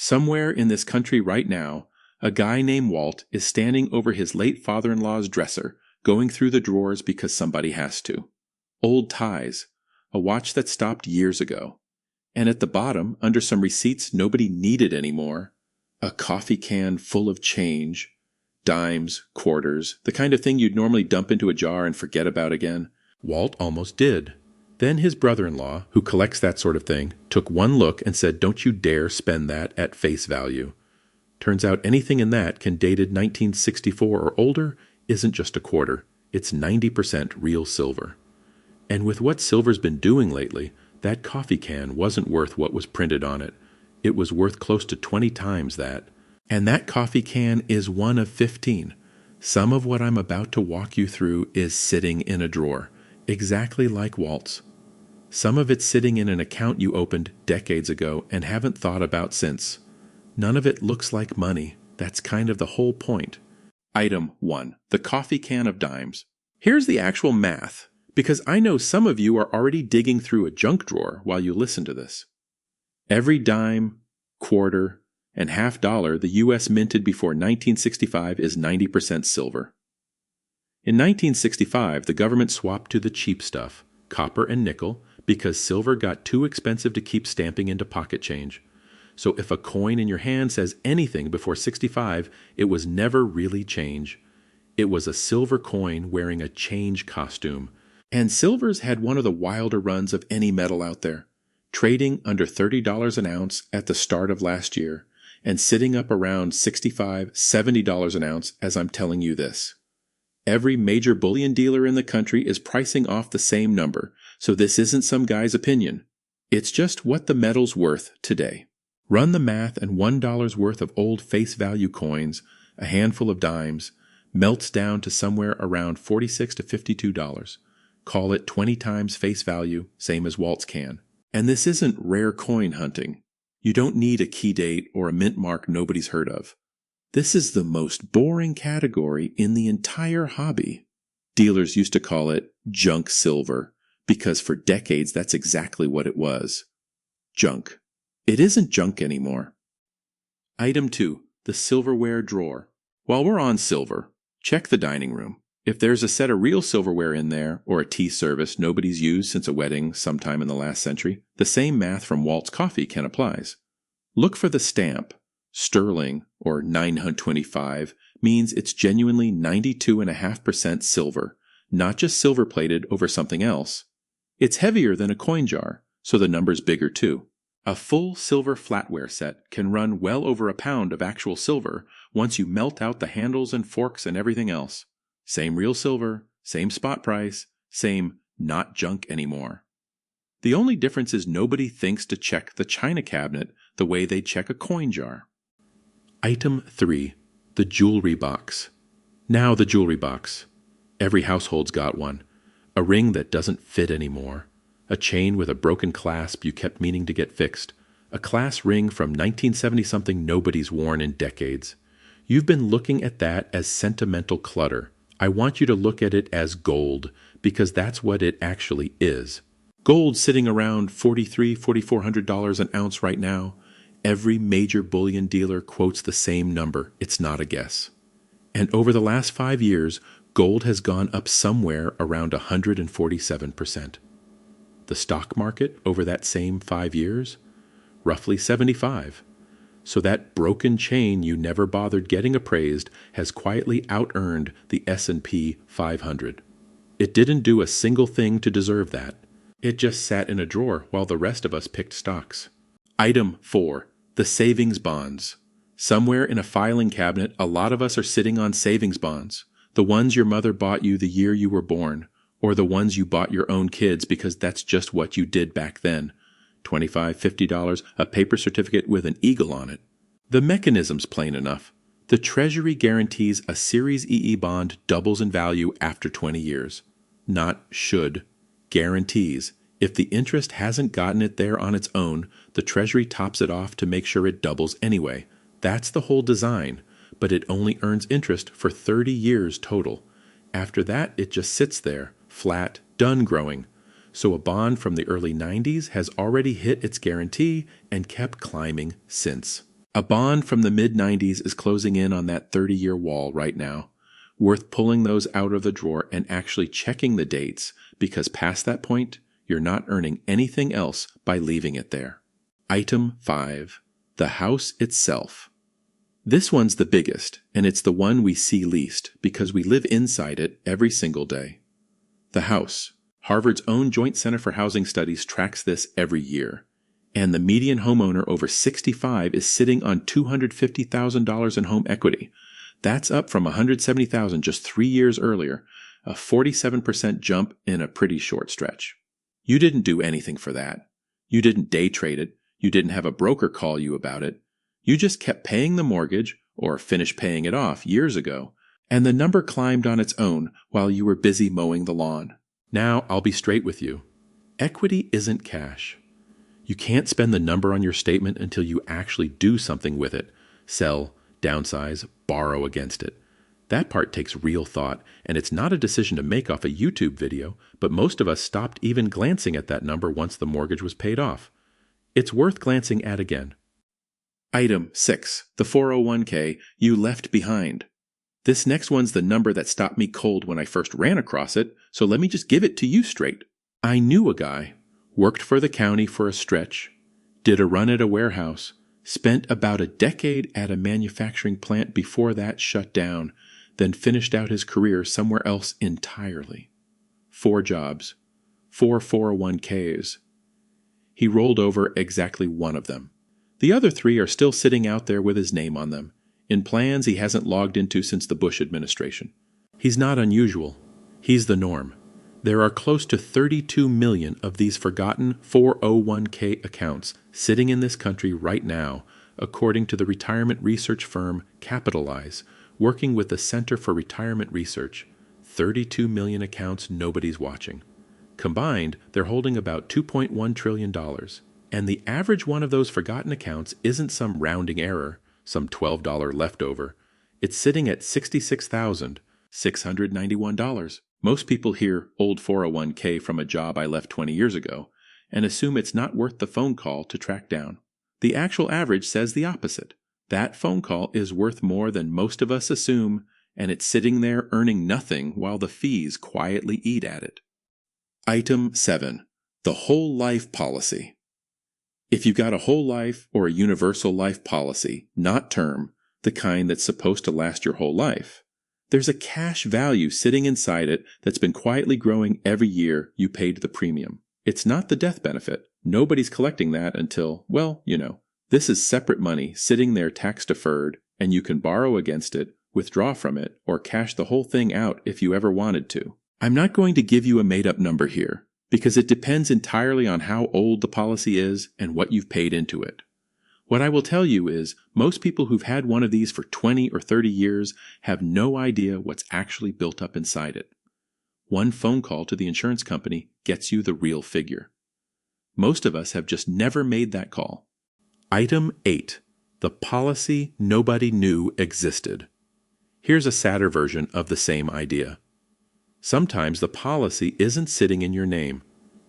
Somewhere in this country right now, a guy named Walt is standing over his late father-in-law's dresser, going through the drawers because somebody has to. Old ties, a watch that stopped years ago. And at the bottom, under some receipts nobody needed anymore, a coffee can full of change, dimes, quarters, the kind of thing you'd normally dump into a jar and forget about again. Walt almost did. Then his brother-in-law, who collects that sort of thing, took one look and said, "Don't you dare spend that at face value." Turns out anything in that can dated 1964 or older isn't just a quarter. It's 90% real silver. And with what silver's been doing lately, that coffee can wasn't worth what was printed on it. It was worth close to 20 times that. And that coffee can is one of 15. Some of what I'm about to walk you through is sitting in a drawer, exactly like Walt's. Some of it's sitting in an account you opened decades ago and haven't thought about since. None of it looks like money. That's kind of the whole point. Item 1. The coffee can of dimes. Here's the actual math, because I know some of you are already digging through a junk drawer while you listen to this. Every dime, quarter, and half dollar the U.S. minted before 1965 is 90% silver. In 1965, the government swapped to the cheap stuff, copper and nickel, because silver got too expensive to keep stamping into pocket change. So if a coin in your hand says anything before 65, it was never really change. It was a silver coin wearing a change costume. And silver's had one of the wilder runs of any metal out there, trading under $30 an ounce at the start of last year, and sitting up around $65, $70 an ounce as I'm telling you this. Every major bullion dealer in the country is pricing off the same number, so this isn't some guy's opinion. It's just what the metal's worth today. Run the math and $1 worth of old face value coins, a handful of dimes, melts down to somewhere around $46 to $52. Call it 20 times face value, same as Walt's can. And this isn't rare coin hunting. You don't need a key date or a mint mark nobody's heard of. This is the most boring category in the entire hobby. Dealers used to call it junk silver, because for decades that's exactly what it was. Junk. It isn't junk anymore. Item 2. The silverware drawer. While we're on silver, check the dining room. If there's a set of real silverware in there, or a tea service nobody's used since a wedding sometime in the last century, the same math from Walt's Coffee can apply. Look for the stamp. Sterling, or 925, means it's genuinely 92.5% silver, not just silver-plated over something else. It's heavier than a coin jar, so the number's bigger too. A full silver flatware set can run well over a pound of actual silver once you melt out the handles and forks and everything else. Same real silver, same spot price, same not junk anymore. The only difference is nobody thinks to check the china cabinet the way they check a coin jar. Item 3. The jewelry box. Now the jewelry box. Every household's got one. A ring that doesn't fit anymore. A chain with a broken clasp you kept meaning to get fixed. A class ring from 1970-something nobody's worn in decades. You've been looking at that as sentimental clutter. I want you to look at it as gold, because that's what it actually is. Gold's sitting around $4,300, $4,400 an ounce right now. Every major bullion dealer quotes the same number. It's not a guess. And over the last 5 years, gold has gone up somewhere around 147%. The stock market over that same 5 years? Roughly 75. So that broken chain you never bothered getting appraised has quietly out-earned the S&P 500. It didn't do a single thing to deserve that. It just sat in a drawer while the rest of us picked stocks. Item 4. The savings bonds. Somewhere in a filing cabinet, a lot of us are sitting on savings bonds. The ones your mother bought you the year you were born, or the ones you bought your own kids because that's just what you did back then. $25, $50, a paper certificate with an eagle on it. The mechanism's plain enough. The Treasury guarantees a Series EE bond doubles in value after 20 years. Not should. Guarantees. If the interest hasn't gotten it there on its own, the Treasury tops it off to make sure it doubles anyway. That's the whole design, but it only earns interest for 30 years total. After that, it just sits there, flat, done growing. So a bond from the early 90s has already hit its guarantee and kept climbing since. A bond from the mid-90s is closing in on that 30-year wall right now. Worth pulling those out of the drawer and actually checking the dates, because past that point, you're not earning anything else by leaving it there. Item 5. The house itself. This one's the biggest, and it's the one we see least because we live inside it every single day. The house. Harvard's own Joint Center for Housing Studies tracks this every year. And the median homeowner over 65 is sitting on $250,000 in home equity. That's up from $170,000 just 3 years earlier, a 47% jump in a pretty short stretch. You didn't do anything for that. You didn't day trade it. You didn't have a broker call you about it. You just kept paying the mortgage, or finished paying it off years ago, and the number climbed on its own while you were busy mowing the lawn. Now, I'll be straight with you. Equity isn't cash. You can't spend the number on your statement until you actually do something with it. Sell, downsize, borrow against it. That part takes real thought, and it's not a decision to make off a YouTube video, but most of us stopped even glancing at that number once the mortgage was paid off. It's worth glancing at again. Item 6. The 401k you left behind. This next one's the number that stopped me cold when I first ran across it, so let me just give it to you straight. I knew a guy, worked for the county for a stretch, did a run at a warehouse, spent about a decade at a manufacturing plant before that shut down, then finished out his career somewhere else entirely. 4 jobs, 4 401ks. He rolled over exactly one of them. The other 3 are still sitting out there with his name on them, in plans he hasn't logged into since the Bush administration. He's not unusual. He's the norm. There are close to 32 million of these forgotten 401k accounts sitting in this country right now, according to the retirement research firm Capitalize, working with the Center for Retirement Research. 32 million accounts nobody's watching. Combined, they're holding about $2.1 trillion. And the average one of those forgotten accounts isn't some rounding error, some $12 leftover. It's sitting at $66,691. Most people hear old 401k from a job I left 20 years ago and assume it's not worth the phone call to track down. The actual average says the opposite. That phone call is worth more than most of us assume, and it's sitting there earning nothing while the fees quietly eat at it. Item 7. The whole life policy. If you've got a whole life or a universal life policy, not term, the kind that's supposed to last your whole life, there's a cash value sitting inside it that's been quietly growing every year you paid the premium. It's not the death benefit. Nobody's collecting that until, well, this is separate money sitting there tax deferred, and you can borrow against it, withdraw from it, or cash the whole thing out if you ever wanted to. I'm not going to give you a made-up number here, because it depends entirely on how old the policy is and what you've paid into it. What I will tell you is, most people who've had one of these for 20 or 30 years have no idea what's actually built up inside it. One phone call to the insurance company gets you the real figure. Most of us have just never made that call. Item 8. The policy nobody knew existed. Here's a sadder version of the same idea. Sometimes the policy isn't sitting in your name.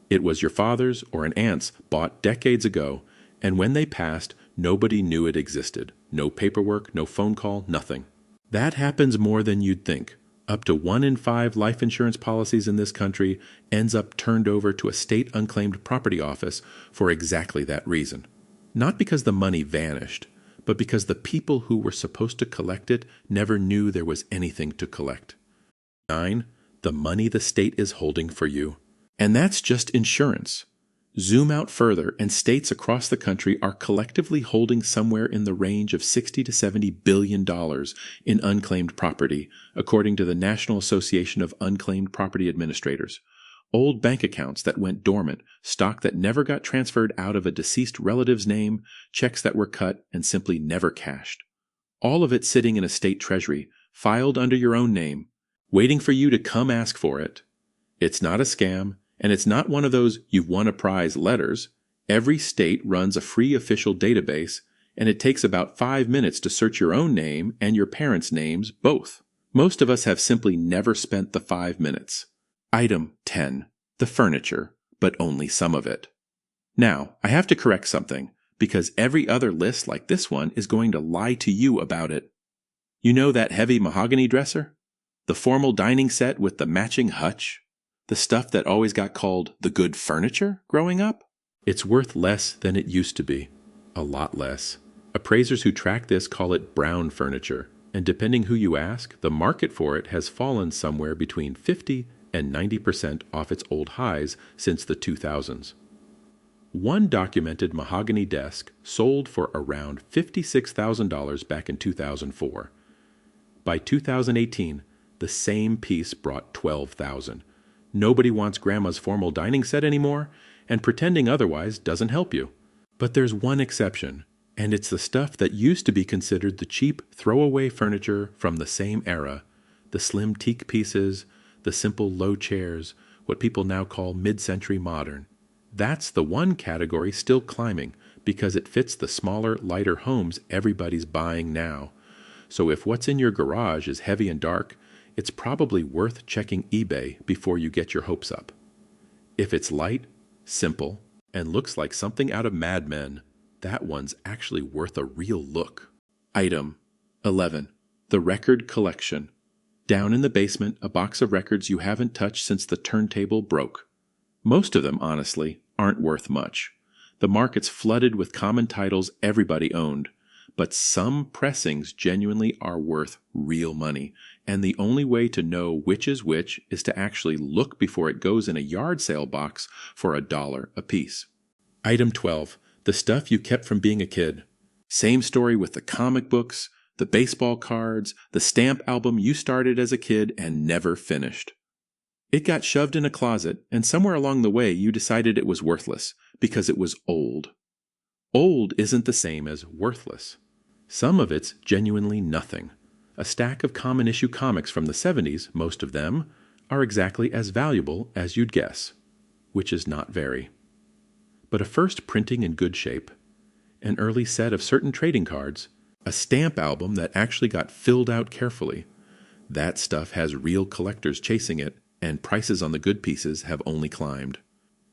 It was your father's or an aunt's bought decades ago, and when they passed, nobody knew it existed. No paperwork, no phone call, nothing. That happens more than you'd think. Up to 1 in 5 life insurance policies in this country ends up turned over to a state unclaimed property office for exactly that reason. Not because the money vanished, but because the people who were supposed to collect it never knew there was anything to collect. 9. The money the state is holding for you. And that's just insurance. Zoom out further, and states across the country are collectively holding somewhere in the range of $60 to $70 billion in unclaimed property, according to the National Association of Unclaimed Property Administrators. Old bank accounts that went dormant, stock that never got transferred out of a deceased relative's name, checks that were cut and simply never cashed. All of it sitting in a state treasury, filed under your own name, waiting for you to come ask for it. It's not a scam. And it's not one of those "you've won a prize" letters. Every state runs a free official database, and it takes about 5 minutes to search your own name and your parents' names both. Most of us have simply never spent the 5 minutes. Item 10. The furniture, but only some of it. Now, I have to correct something, because every other list like this one is going to lie to you about it. You know that heavy mahogany dresser? The formal dining set with the matching hutch? The stuff that always got called the good furniture growing up? It's worth less than it used to be. A lot less. Appraisers who track this call it brown furniture, and depending who you ask, the market for it has fallen somewhere between 50 and 90% off its old highs since the 2000s. One documented mahogany desk sold for around $56,000 back in 2004. By 2018, the same piece brought $12,000. Nobody wants grandma's formal dining set anymore, and pretending otherwise doesn't help you. But there's one exception, and it's the stuff that used to be considered the cheap throwaway furniture from the same era, the slim teak pieces, the simple low chairs, what people now call mid-century modern. That's the one category still climbing because it fits the smaller, lighter homes everybody's buying now. So if what's in your garage is heavy and dark, it's probably worth checking eBay before you get your hopes up. If it's light, simple, and looks like something out of Mad Men, that one's actually worth a real look. Item 11. The Record Collection. Down in the basement, a box of records you haven't touched since the turntable broke. Most of them, honestly, aren't worth much. The market's flooded with common titles everybody owned, but some pressings genuinely are worth real money, and the only way to know which is to actually look before it goes in a yard sale box for $1 a piece. Item 12. The stuff you kept from being a kid. Same story with the comic books, the baseball cards, the stamp album you started as a kid and never finished. It got shoved in a closet, and somewhere along the way you decided it was worthless because it was old. Old isn't the same as worthless. Some of it's genuinely nothing. A stack of common issue comics from the 70s, most of them, are exactly as valuable as you'd guess, which is not very. But a first printing in good shape, an early set of certain trading cards, a stamp album that actually got filled out carefully, that stuff has real collectors chasing it, and prices on the good pieces have only climbed.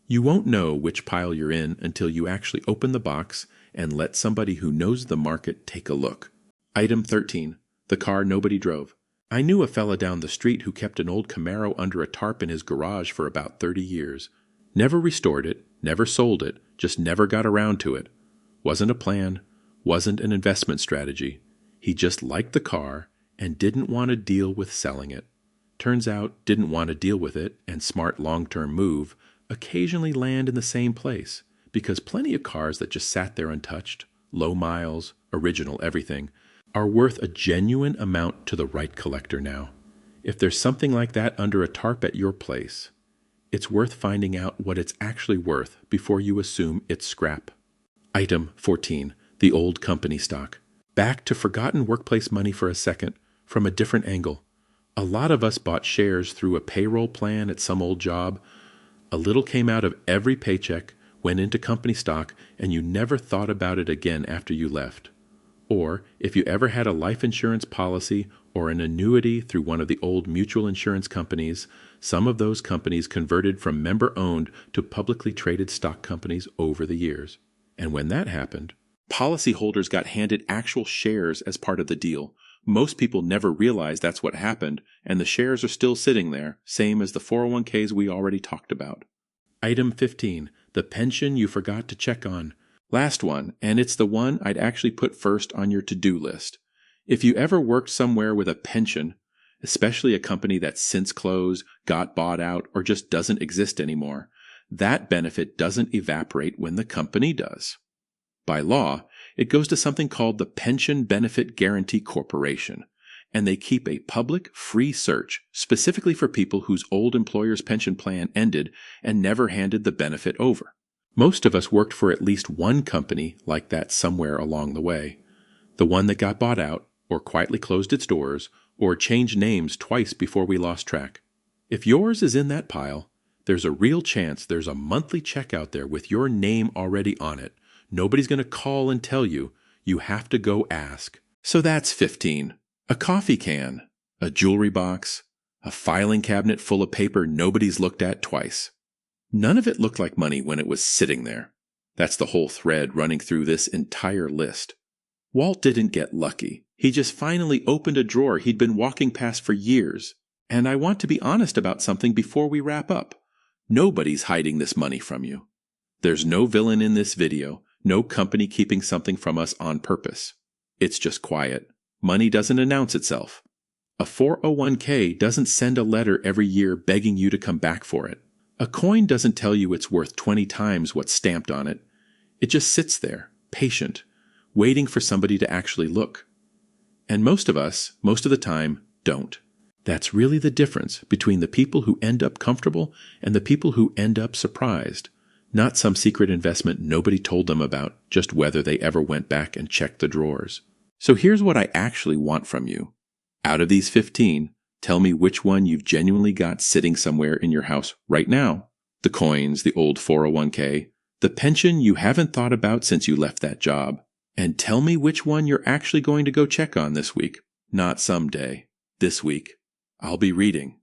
You won't know which pile you're in until you actually open the box and let somebody who knows the market take a look. Item 13. The car nobody drove. I knew a fella down the street who kept an old Camaro under a tarp in his garage for about 30 years. Never restored it, never sold it, just never got around to it. Wasn't a plan, wasn't an investment strategy. He just liked the car and didn't want to deal with selling it. Turns out, didn't want to deal with it, and smart long-term move, occasionally land in the same place, because plenty of cars that just sat there untouched, low miles, original everything, are worth a genuine amount to the right collector now. If there's something like that under a tarp at your place, it's worth finding out what it's actually worth before you assume it's scrap. Item 14. The old company stock. Back to forgotten workplace money for a second, from a different angle. A lot of us bought shares through a payroll plan at some old job. A little came out of every paycheck, went into company stock, and you never thought about it again after you left. Or, if you ever had a life insurance policy or an annuity through one of the old mutual insurance companies, some of those companies converted from member-owned to publicly traded stock companies over the years. And when that happened, policyholders got handed actual shares as part of the deal. Most people never realize that's what happened, and the shares are still sitting there, same as the 401ks we already talked about. Item 15. The pension you forgot to check on. Last one, and it's the one I'd actually put first on your to-do list. If you ever worked somewhere with a pension, especially a company that's since closed, got bought out, or just doesn't exist anymore, that benefit doesn't evaporate when the company does. By law, it goes to something called the Pension Benefit Guaranty Corporation, and they keep a public, free search specifically for people whose old employer's pension plan ended and never handed the benefit over. Most of us worked for at least one company like that somewhere along the way. The one that got bought out, or quietly closed its doors, or changed names twice before we lost track. If yours is in that pile, there's a real chance there's a monthly check out there with your name already on it. Nobody's going to call and tell you. You have to go ask. So that's 15. A coffee can, a jewelry box, a filing cabinet full of paper nobody's looked at twice. None of it looked like money when it was sitting there. That's the whole thread running through this entire list. Walt didn't get lucky. He just finally opened a drawer he'd been walking past for years. And I want to be honest about something before we wrap up. Nobody's hiding this money from you. There's no villain in this video, no company keeping something from us on purpose. It's just quiet. Money doesn't announce itself. A 401k doesn't send a letter every year begging you to come back for it. A coin doesn't tell you it's worth 20 times what's stamped on it. It just sits there, patient, waiting for somebody to actually look. And most of us, most of the time, don't. That's really the difference between the people who end up comfortable and the people who end up surprised. Not some secret investment nobody told them about, just whether they ever went back and checked the drawers. So here's what I actually want from you. Out of these 15, tell me which one you've genuinely got sitting somewhere in your house right now. The coins, the old 401k, the pension you haven't thought about since you left that job. And tell me which one you're actually going to go check on this week. Not someday. This week. I'll be reading.